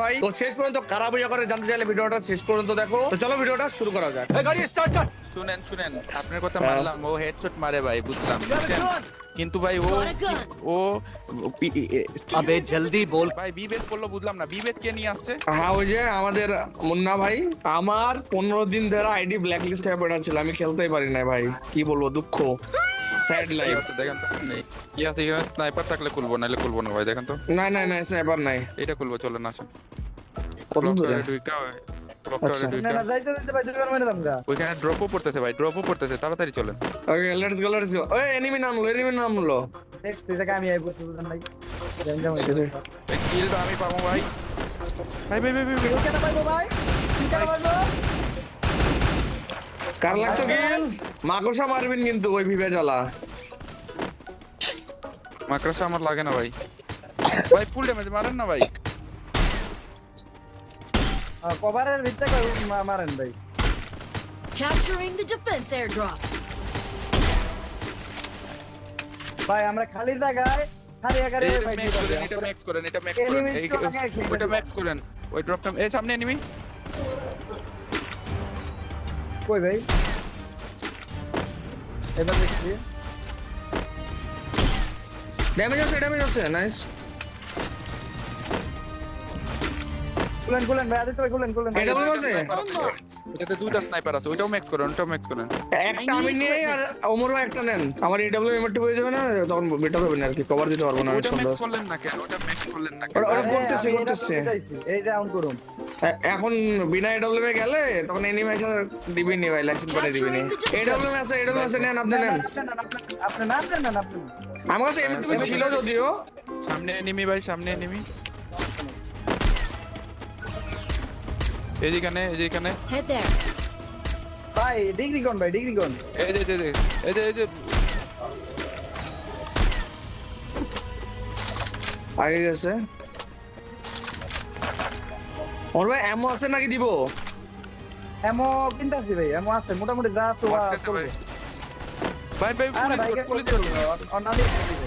ভাই। তো শেষ পর্যন্ত কারা বুঝা করে জানতে চাইলে ভিডিওটা শেষ পর্যন্ত দেখো। তো চলো ভিডিওটা শুরু করা যাক। গাড়ি স্টার্ট কর। শুনেন আপনার কথা মানলাম, ও হেডশট মারে ভাই, বুঝলাম, বুঝছেন? কিন্তু ভাই ও अबे जल्दी बोल। ভাই বিবেক করলো, বুঝলাম না বিবেক কে নিয়ে আসছে। হ্যাঁ ওই যে আমাদের মুন্না ভাই, আমার 15 দিন ধরে আইডি ব্ল্যাক লিস্টে পড়ে ছিল, আমি খেলতেই পারি না ভাই, কি বলবো, দুঃখ, স্যাড লাইফ। দেখেন তো কি আছে এখানে, স্নাইপার থাকলে খুলবো, নাহলে খুলবো না ভাই। দেখেন তো না না না স্নাইপার নাই। এটা খুলবো, চলো না আসেন। কত দূরে? আচ্ছা। ওইখানে ড্রপও পড়তেছে ভাই, ড্রপও পড়তেছে, তাড়াতাড়ি চলেন। Okay let's go let's go. ওই এনিমি নামলো। সেটাই। কিল তো আমি পাবো ভাই। ভাই ভাই ভাই ভাই কার লাগতো কিল? মাকড়সা মারবেন কিন্তু ওই ভিভে জ্বালা। মাকড়সা আমার লাগে না ভাই। ভাই ফুল ড্যামেজ মারেন না ভাই। কভারের ভিতরে মারেন ভাই। Capturing the defense airdrop. ভাই আমরা খালি জায়গায় খালি একারে এটা ফাইট ম্যাক্স করেন, এটা ম্যাক্স করেন, এটা ম্যাক্স করেন, ওইটা ম্যাক্স করেন। ওই ড্রপটা এই সামনে এনিমি। কই ভাই এবার দেখছি ড্যামেজ আছে নাইস। গুলেন ভাই আদিত্য ভাই গুলেন এটা বলবো আছে? Unlocked. এটাতে দুইটা স্নাইপার আছে, ওইটাও ম্যাক্স করেন, ওইটাও ম্যাক্স করেন। একটা আমি নিয়ে আর ওমর ভাই একটা নেন। আমার এডব্লিউ এমআরটি হয়ে যাবে না, তখন বেটার হবে না আর কি, কভার দিতে পারবো না আমি ওইটা সুন্দর। ম্যাক্স করলেন না কেন? ওটা ম্যাক্স করলেন না কেন? ওরা করতেছে। এই রাউন্ড করুন এখন বিনা এডব্লিউ এ গেলে তখন এনিমি এসে দিবি নি ভাই, লাইসেন্স করে দিবি নি। এডব্লিউ আছে নেন, আপনি নেন। আপনি না আমার কাছে এমটি ছিল যদিও। সামনে এনিমি ভাই, সামনে এনিমি। এইখানে Head there. ভাই ডিগ্রি কোন এই যে আগে গেছে। ওর ভাই এমও আছে নাকি দিব? এমো কিনতাছি ভাই এমো আছে মোটামুটি যা তো মারতেছে ভাই। ভাই আরে ভাই পুলিশ অনালি ভাই